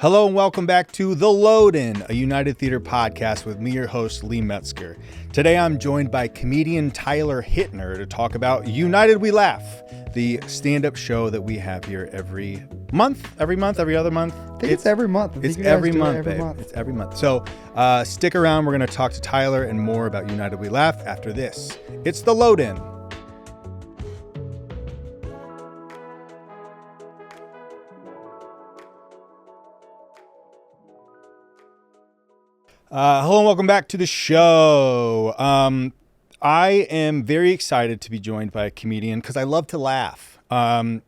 Hello and welcome back to The Load-In, a United Theater podcast with me, your host, Lee Metzger. Today I'm joined by comedian Tyler Hittner to talk about United We Laugh, the stand-up show that we have here every other month. I think it's every month. It's every month, babe. It's every month. So stick around. We're going to talk to Tyler and more about United We Laugh after this. It's The Load-In. Hello and welcome back to the show. I am very excited to be joined by a comedian because I love to laugh. And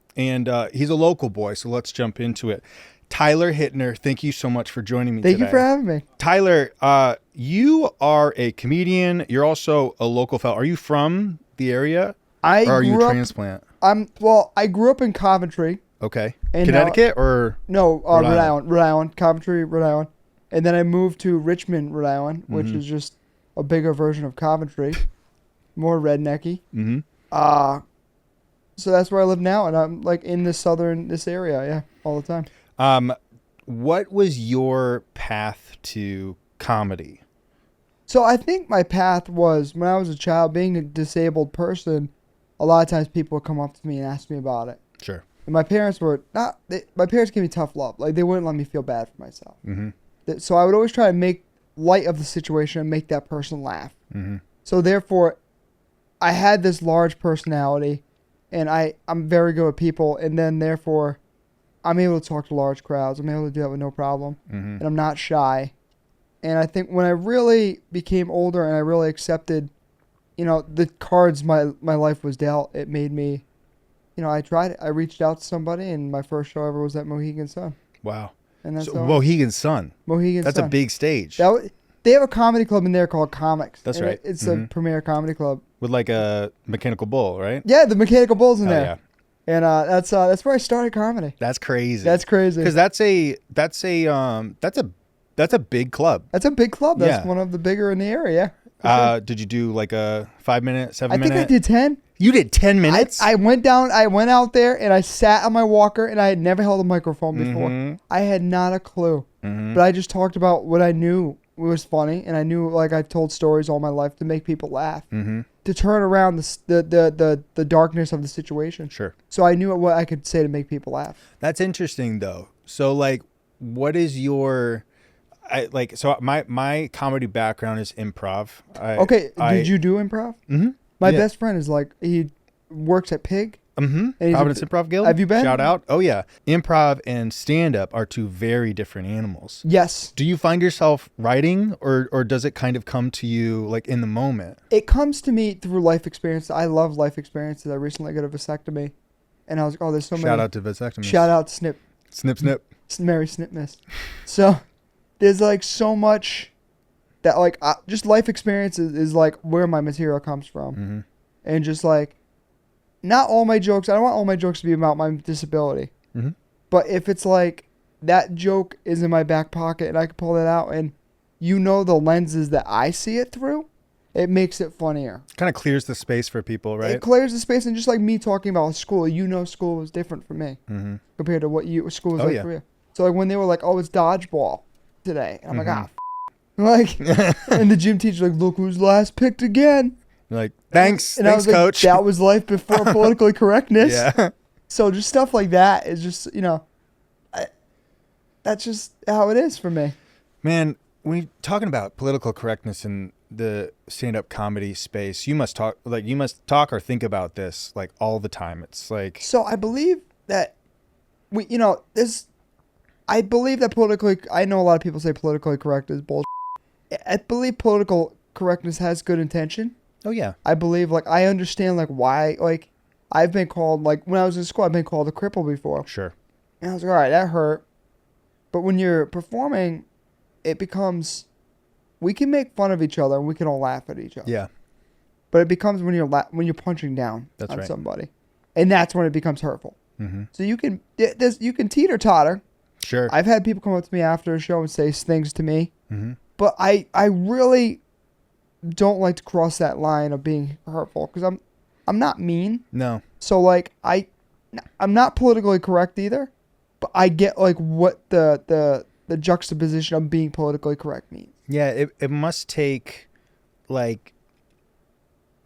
he's a local boy, so let's jump into it. Tyler Hittner, thank you so much for joining me today. Thank you for having me. Tyler, you are a comedian. You're also a local fellow. Are you from the area? Or are you a transplant? I grew up in Coventry. Okay. Connecticut or? No, Rhode Island. Coventry, Rhode Island. And then I moved to Richmond, Rhode Island, which is just a bigger version of Coventry, more rednecky. Mm-hmm. So that's where I live now, and I'm like in this area, all the time. What was your path to comedy? So I think my path was when I was a child, being a disabled person. A lot of times people would come up to me and ask me about it. Sure. And my parents were my parents gave me tough love. Like they wouldn't let me feel bad for myself. Mm-hmm. So I would always try to make light of the situation and make that person laugh. Mm-hmm. So therefore, I had this large personality, and I'm very good with people, and then therefore, I'm able to talk to large crowds. I'm able to do that with no problem, and I'm not shy. And I think when I really became older and I really accepted, the cards my life was dealt, it made me, I tried it. I reached out to somebody, and my first show ever was at Mohegan Sun. Wow. And that's Mohegan Sun. That's a big stage. They have a comedy club in there called Comics. That's right. It's a premier comedy club. With like a mechanical bull, right? Yeah, the mechanical bull's in there. Yeah. And that's where I started comedy. That's crazy. Because that's a big club. That's a big club. That's one of the bigger in the area. Sure. Did you do like a 5 minute, 7 minute? I think I did 10. You did 10 minutes? I went out there and I sat on my walker and I had never held a microphone before. Mm-hmm. I had not a clue. Mm-hmm. But I just talked about what I knew was funny, and I knew I've told stories all my life to make people laugh. Mm-hmm. To turn around the darkness of the situation. Sure. So I knew what I could say to make people laugh. That's interesting though. So what is your my comedy background is improv. Did you do improv? Mm-hmm. My best friend is he works at Pig. Mm-hmm. Providence Improv Guild. Have you been? Shout out. Oh yeah. Improv and stand-up are two very different animals. Yes. Do you find yourself writing or does it kind of come to you in the moment? It comes to me through life experience. I love life experiences. I recently got a vasectomy and I was like, there's so many. Shout out to vasectomy. Shout out to Snip. Snip snip. Mary Snipness. So there's so much that just life experiences is where my material comes from. Mm-hmm. And just not all my jokes, I don't want all my jokes to be about my disability. Mm-hmm. But if it's that joke is in my back pocket and I can pull it out and the lenses that I see it through, it makes it funnier. Kind of clears the space for people, right? It clears the space, and just like me talking about school, school was different for me compared to what school was for you. So when they were it's dodgeball today, and I'm and the gym teacher look who's last picked again. You're like, thanks, coach. That was life before politically correctness. Yeah. So just stuff like that is just, that's just how it is for me. Man, when you're talking about political correctness in the stand-up comedy space, you must talk or think about this all the time. It's So I believe that I believe that I know a lot of people say politically correct is bullshit. I believe political correctness has good intention. Oh yeah. I believe I understand why I've been called when I was in school I've been called a cripple before. Sure. And I was all right, that hurt. But when you're performing, it becomes we can make fun of each other and we can all laugh at each other. Yeah. But it becomes when you're punching down on somebody, and that's when it becomes hurtful. Mm-hmm. So you can teeter totter. Sure. I've had people come up to me after a show and say things to me, but I really don't like to cross that line of being hurtful because I'm not mean. No. So I'm not politically correct either, but I get like what the juxtaposition of being politically correct means. Yeah, it must take, like,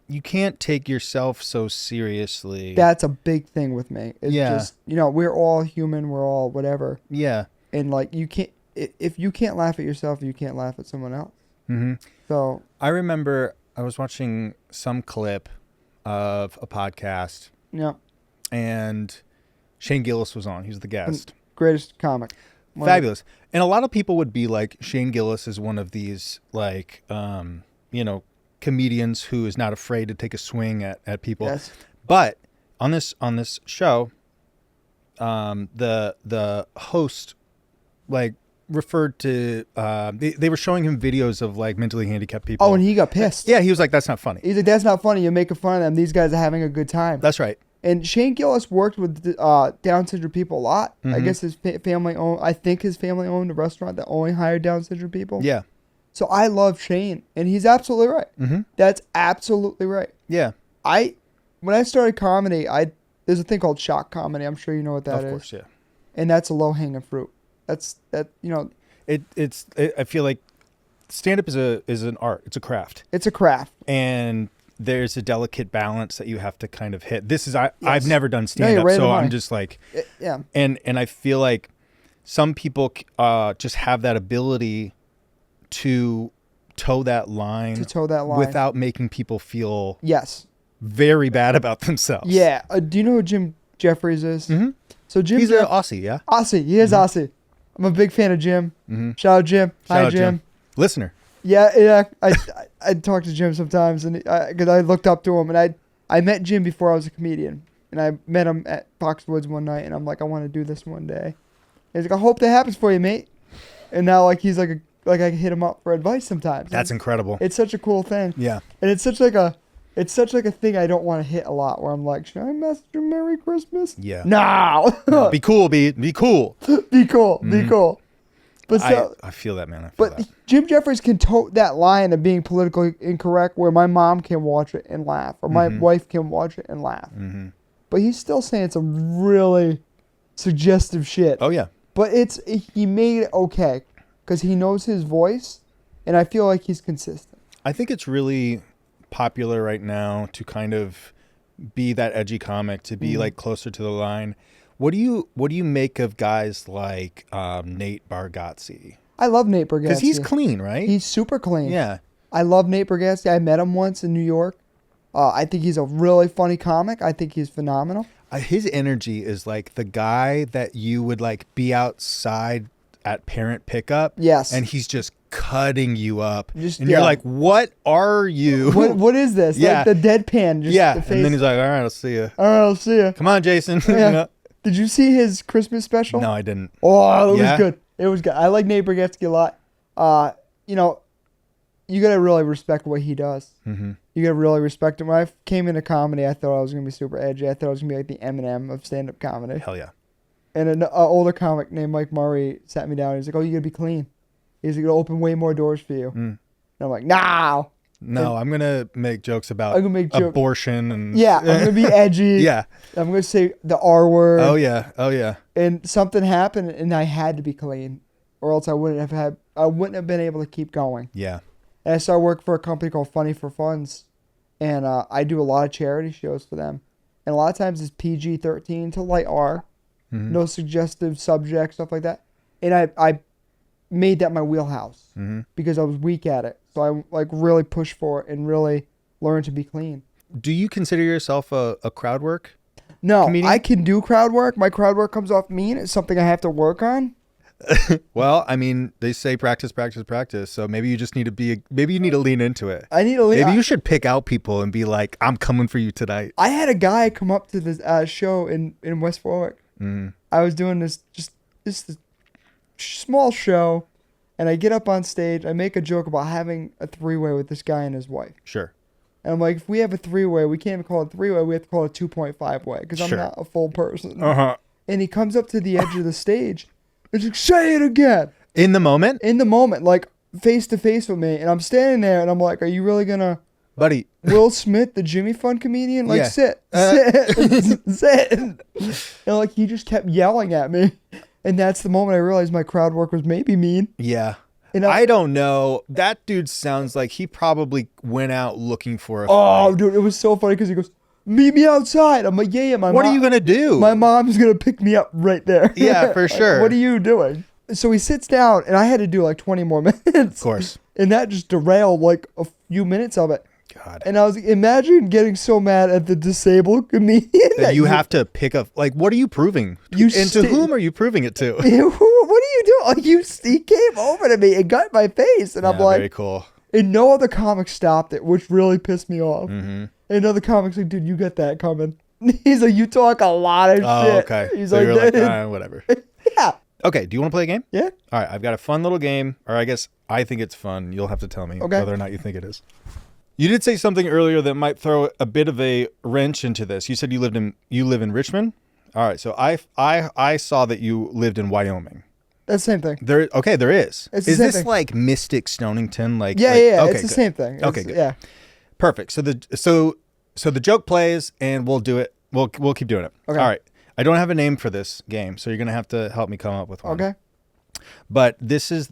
you can't take yourself so seriously. That's a big thing with me. It's Yeah. just, we're all human, we're all whatever. Yeah. And like you can't, if you can't laugh at yourself, you can't laugh at someone else. Mm-hmm. So I remember I was watching some clip of a podcast, yeah, and Shane Gillis was on. He was the guest. greatest comic. Fabulous. And a lot of people would be like, Shane Gillis is one of these, like, comedians who is not afraid to take a swing at people. Yes. But on this show, the host, like, referred to, they were showing him videos of, like, mentally handicapped people. Oh, and he got pissed. Yeah, he was like, that's not funny. He's like, that's not funny. You're making fun of them. These guys are having a good time. That's right. And Shane Gillis worked with Down syndrome people a lot. I guess his family owned. I think his family owned a restaurant that only hired Down syndrome people. Yeah. So I love Shane, and he's absolutely right. Mm-hmm. That's absolutely right. Yeah. When I started comedy, there's a thing called shock comedy. I'm sure you know what that is. Of course, yeah. And that's a low hanging fruit. That's I feel like stand-up is an art. It's a craft. It's a craft. And there's a delicate balance that you have to kind of hit. I've never done stand-up, right so on. I'm just like, Yeah. And I feel like some people just have that ability to toe that line without making people feel Yes. very bad about themselves. Yeah. Do you know who Jim Jeffries is? Mm-hmm. So Jim, he's an Aussie, yeah. Aussie. He is Aussie. I'm a big fan of Jim. Mm-hmm. Shout out Jim. Shout Hi out Jim. Listener. Yeah. I talk to Jim sometimes, and because I looked up to him, and I met Jim before I was a comedian, and I met him at Foxwoods one night, and I'm like, I want to do this one day. And he's like, I hope that happens for you, mate. And now he's like I can hit him up for advice sometimes. That's incredible. It's such a cool thing. Yeah. And it's such like a thing I don't want to hit a lot, where I'm like, should I message him Merry Christmas? Yeah. No. Be cool, be cool. Be cool. Be cool. But I feel that, man. But that. Jim Jeffries can tote that line of being politically incorrect, where my mom can watch it and laugh, or my wife can watch it and laugh. Mm-hmm. But he's still saying some really suggestive shit. Oh yeah. But he made it okay because he knows his voice, and I feel like he's consistent. I think it's really popular right now to kind of be that edgy comic, to be like closer to the line. What do you make of guys like Nate Bargatze? I love Nate Bargatze. Because he's clean, right? He's super clean. Yeah. I love Nate Bargatze. I met him once in New York. I think he's a really funny comic. I think he's phenomenal. His energy is like the guy that you would like be outside at parent pickup. Yes. And he's just cutting you up. And you're like, what are you? What is this? Yeah. Like the deadpan. Just yeah. The face. And then he's like, all right, I'll see you. All right, I'll see you. Come on, Jason. Yeah. You know? Did you see his Christmas special? No, I didn't. Oh, it was good. It was good. I like Nate Bargatze a lot. You got to really respect what he does. Mm-hmm. You got to really respect him. When I came into comedy, I thought I was going to be super edgy. I thought I was going to be like the Eminem of stand-up comedy. Hell yeah. And an older comic named Mike Murray sat me down. He's like, oh, you got to be clean. He's going to open way more doors for you. And I'm like, nah. No, I'm going to make jokes about abortion. And yeah, I'm going to be edgy. Yeah. I'm going to say the R word. Oh, yeah. And something happened, and I had to be clean, or else I wouldn't have been able to keep going. Yeah. And I started working for a company called Funny for Funds, and I do a lot of charity shows for them. And a lot of times it's PG-13 to light R, no suggestive subject, stuff like that. And I made that my wheelhouse because I was weak at it. So I like really pushed for it and really learned to be clean. Do you consider yourself a crowd work? No, comedian? I can do crowd work. My crowd work comes off mean. It's something I have to work on. Well, I mean, they say practice. So maybe you just need to maybe you need to lean into it. I need to lean. Maybe you should pick out people and be like, I'm coming for you tonight. I had a guy come up to this show in West Warwick. I was doing this small show, and I get up on stage. I make a joke about having a three-way with this guy and his wife. Sure. And I'm like, if we have a three-way, we can't call it three-way. We have to call it 2.5-way because I'm not a full person. Uh-huh. And he comes up to the edge of the stage. He's like, say it again. In the moment? In the moment, like face to face with me. And I'm standing there and I'm like, are you really going to... Buddy. Will Smith, the Jimmy Fund comedian? Like, yeah. sit. And like, he just kept yelling at me. And that's the moment I realized my crowd work was maybe mean. Yeah. And I don't know. That dude sounds like he probably went out looking for a oh, fight. dude, it was so funny because he goes, meet me outside. I'm like, yeah, What are you going to do? My mom's going to pick me up right there. Yeah, for sure. What are you doing? So he sits down, and I had to do like 20 more minutes. Of course. And that just derailed like a few minutes of it. God. And I was like, imagine getting so mad at the disabled comedian. That you have to pick up, like, what are you proving? To whom are you proving it to? What are you doing? Like, he came over to me and got in my face. And I'm like, very cool. And no other comic stopped it, which really pissed me off. Mm-hmm. And other comics like, dude, you got that coming. He's like, you talk a lot of shit. Oh, okay. He's so like, you're like, whatever. Yeah. Okay, do you want to play a game? Yeah. All right, I've got a fun little game, or I guess I think it's fun. You'll have to tell me whether or not you think it is. You did say something earlier that might throw a bit of a wrench into this. You said you live in Richmond? All right, so I saw that you lived in Wyoming. That's the same thing. There is. It's the is same this thing. like Mystic Stonington? Yeah. Okay, it's the same thing. Okay, good. Yeah. Perfect. So the joke plays, and we'll do it. We'll keep doing it. Okay. All right. I don't have a name for this game, so you're gonna have to help me come up with one. Okay. But this is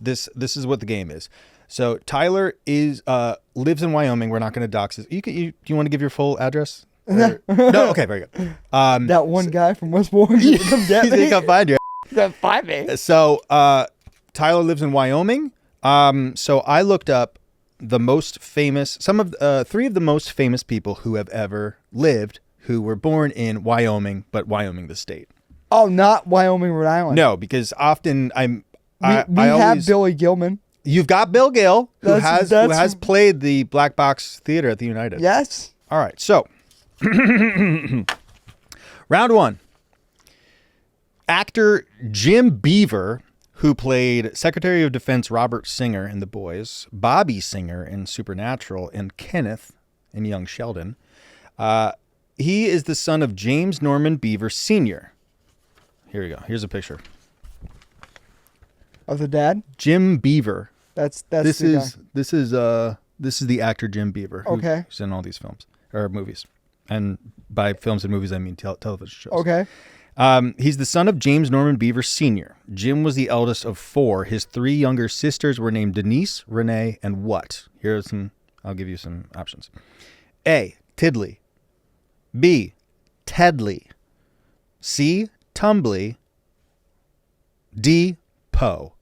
what the game is. So Tyler lives in Wyoming. We're not going to dox this. Do you want to give your full address? No. Okay. Very good. That one guy from West Warren come get He's me. gonna come find you. Come find me. So Tyler lives in Wyoming. So I looked up the most famous, three of the most famous people who have ever lived, who were born in Wyoming, but Wyoming the state. Oh, not Wyoming, Rhode Island. No, because often We have Billy Gilman. You've got Bill Gill, who That's has played the Black Box Theater at the United. Yes. All right, so round one. Actor Jim Beaver, who played Secretary of Defense Robert Singer in The Boys, Bobby Singer in Supernatural, and Kenneth in Young Sheldon. He is the son of James Norman Beaver Sr. Here we go. Here's a picture. Of the dad? Jim Beaver. This is the actor Jim Beaver. Okay. Who's in all these films or movies. And by films and movies I mean television shows. Okay. He's the son of James Norman Beaver Sr. Jim was the eldest of four. His three younger sisters were named Denise, Renee, and what? I'll give you some options. A, Tiddly. B, Tedley. C, Tumbly. D, Poe.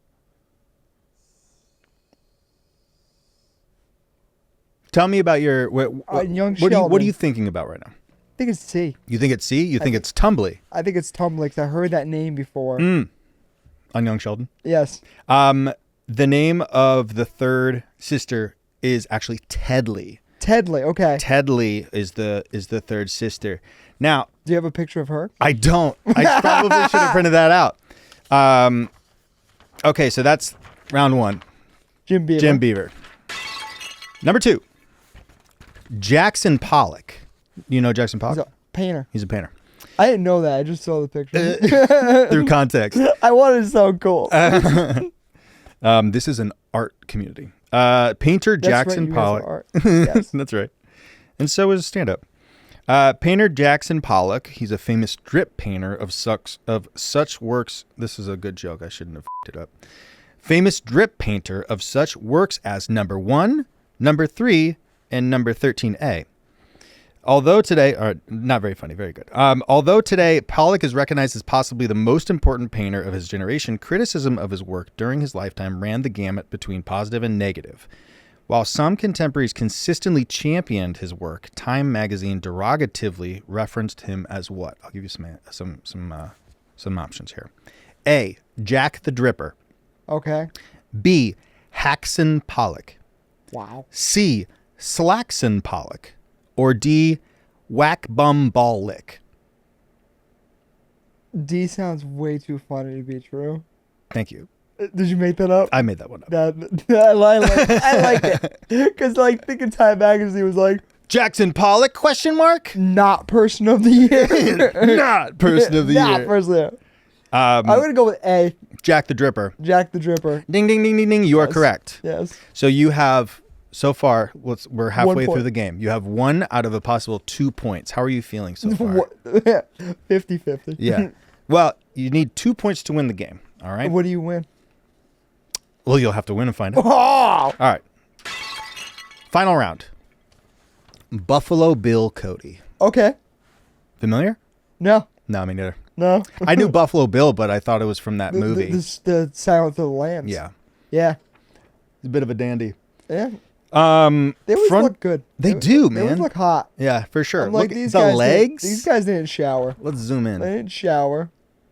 Tell me about your Young what Sheldon. are you thinking about right now? I think it's C. You think it's C? You think it's Tumbly? I think it's Tumbly because I heard that name before. On Young Sheldon? Yes. The name of the third sister is actually Tedley. Tedley. Okay. Tedley is the third sister. Now, do you have a picture of her? I don't. I probably should have printed that out. Okay, so that's round one. Jim Beaver. Number two. Jackson Pollock. You know Jackson Pollock? He's a painter. He's a painter. I didn't know that. I just saw the picture. Through context. I wanted to sound cool. This is an art community. Painter Jackson Pollock. Yes. That's right. And so is stand-up. Painter Jackson Pollock. He's a famous drip painter of such works. This is a good joke. I shouldn't have f***ed it up. Famous drip painter of such works as Number 1, Number 3, and Number 13A. Although today, not very funny, very good. Although today Pollock is recognized as possibly the most important painter of his generation, criticism of his work during his lifetime ran the gamut between positive and negative. While some contemporaries consistently championed his work, Time magazine derogatively referenced him as what? I'll give you some options here. A, Jack the Dripper. Okay. B, Haxon Pollock. Wow. C, Slackson Pollock. Or D, Whack Bum Ball Lick. D sounds way too funny to be true. Thank you. Did you make that up? I made that one up. I like it. Because thinking Time magazine was like, Jackson Pollock, question mark? Not person of the year. Not person of the year. Not person of the year. I'm going to go with A. Jack the Dripper. Jack the Dripper. Ding, ding, ding, ding, ding. You are correct. Yes. So you have, so far, we're halfway 1 point. through the game. You have 1 out of a possible 2 points. How are you feeling so far? 50-50. Yeah. Well, you need 2 points to win the game. All right. What do you win? Well, you'll have to win and find out. Oh! All right. Final round. Buffalo Bill Cody. Okay. Familiar? No. No, me neither. No. I knew Buffalo Bill, but I thought it was from that movie. The Silence of the Lambs. Yeah. Yeah. He's a bit of a dandy. Yeah. They always look good. They do, They always man. look hot. Yeah, for sure. I'm like, Look these the guys legs. These guys didn't shower. Let's zoom in. They didn't shower.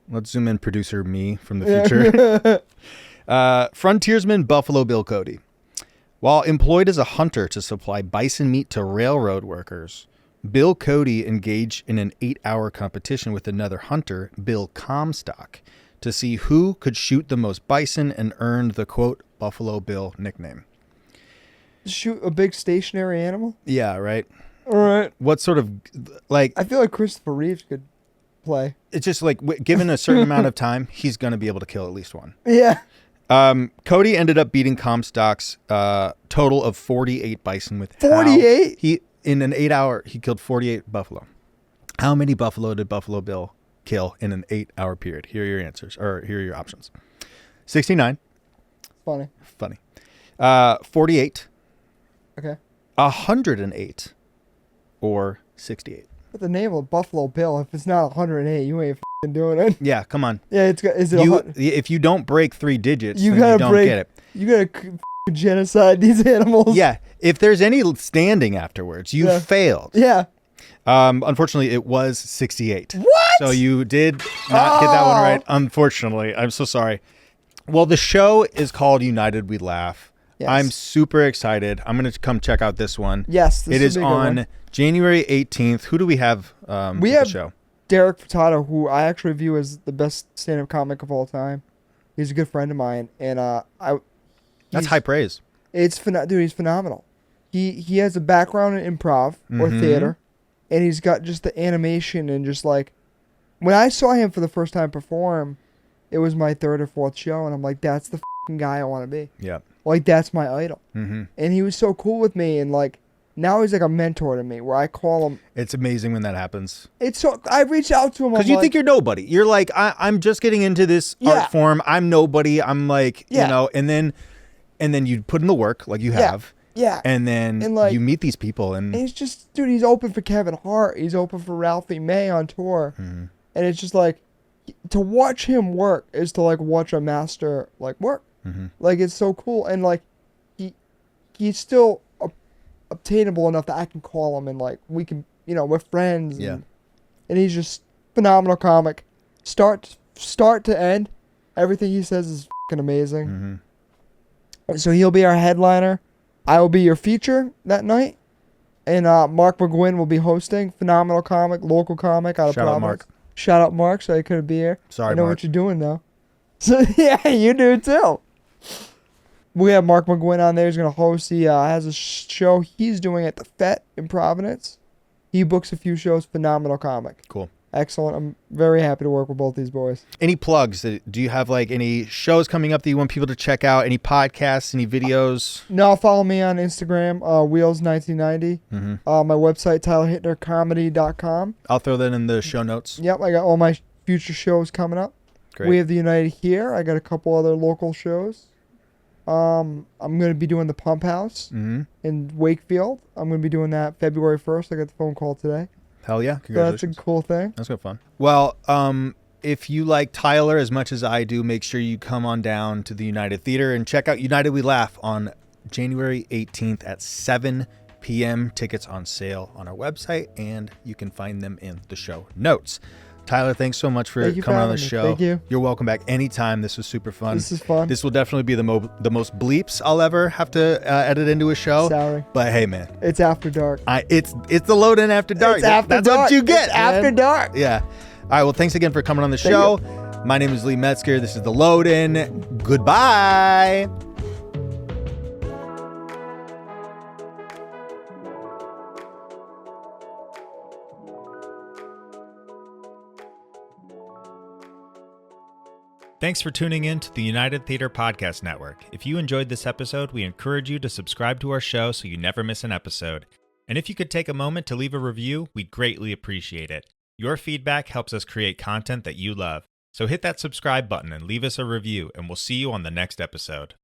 Let's zoom in, producer me from the future. Frontiersman Buffalo Bill Cody. While employed as a hunter to supply bison meat to railroad workers, Bill Cody engaged in an 8-hour competition with another hunter, Bill Comstock, to see who could shoot the most bison and earned the, quote, Buffalo Bill nickname. Shoot a big stationary animal? Yeah, right? All right. What sort of, like... I feel like Christopher Reeves could play. It's just like, given a certain amount of time, he's going to be able to kill at least one. Yeah. Cody ended up beating Comstock's total of 48 bison with 48? He in an 8-hour he killed 48 buffalo. How many buffalo did Buffalo Bill kill in an 8-hour period? Here are your answers, or here are your options. 69. Funny. 48. Okay. 108 or 68. But the name of Buffalo Bill, if it's not 108, you ain't f***ing doing it. Yeah, come on. Yeah, is it if you don't break 3 digits, you then gotta you don't get it. You gotta f***ing genocide these animals. Yeah, if there's any standing afterwards, you failed. Yeah. Unfortunately, it was 68. What? So you did not get that one right. Unfortunately, I'm so sorry. Well, the show is called United We Laugh. Yes. I'm super excited. I'm going to come check out this one. Yes, it is on January 18th. Who do we have? We have the show? Derek Furtado, who I actually view as the best stand-up comic of all time. He's a good friend of mine, and that's high praise. Dude, he's phenomenal. He has a background in improv or theater, and he's got just the animation and just like when I saw him for the first time perform, it was my 3rd or 4th show, and I'm like, that's the f***ing guy I want to be. Yeah. Like, that's my idol. Mm-hmm. And he was so cool with me, and like now he's like a mentor to me, where I call him. It's amazing when that happens. I reach out to him because you think you're nobody. You're like, I'm just getting into this art form. I'm nobody. I'm like, you know, and then you put in the work like you have. Yeah. And then you meet these people, and he's just, dude, he's open for Kevin Hart. He's open for Ralphie May on tour. Mm-hmm. And it's just like, to watch him work is to like watch a master like work. Mm-hmm. Like, it's so cool. And like, he's still obtainable enough that I can call him and like, we can, we're friends. Yeah. And he's just phenomenal comic. Start to end, everything he says is fucking amazing. Mm-hmm. So he'll be our headliner. I will be your feature that night. And Mark McGuinn will be hosting. Phenomenal comic, local comic out of Providence. Shout out Mark. Shout out Mark, so he couldn't be here. Sorry, I know Mark. what you're doing, though. So, yeah, you do, too. We have Mark McGuinn on there. He's going to host. He has a show he's doing at the FET in Providence. He books a few shows. Phenomenal comic. Cool. Excellent. I'm very happy to work with both these boys. Any plugs? Do you have like any shows coming up that you want people to check out? Any podcasts? Any videos? No, follow me on Instagram, Wheels1990. Mm-hmm. My website, TylerHittnerComedy.com. I'll throw that in the show notes. Yep, I got all my future shows coming up. Great. We have the United here. I got a couple other local shows. I'm going to be doing the Pump House in Wakefield. I'm going to be doing that February 1st. I got the phone call today. Hell yeah. Congratulations. So that's a cool thing. That's good fun. Well, if you like Tyler as much as I do, make sure you come on down to the United Theater and check out United We Laugh on January 18th at 7 p.m. Tickets on sale on our website, and you can find them in the show notes. Tyler, thanks so much for coming on the show. Thank you. You're welcome back anytime. This was super fun. This is fun. This will definitely be the most bleeps I'll ever have to edit into a show. Sorry. But hey, man. It's after dark. It's the load in after dark. That's dark. What you get. It's after dark. Yeah. All right. Well, thanks again for coming on the show. My name is Lee Metzger. This is The Load In. Goodbye. Thanks for tuning in to the United Theater Podcast Network. If you enjoyed this episode, we encourage you to subscribe to our show so you never miss an episode. And if you could take a moment to leave a review, we'd greatly appreciate it. Your feedback helps us create content that you love. So hit that subscribe button and leave us a review, and we'll see you on the next episode.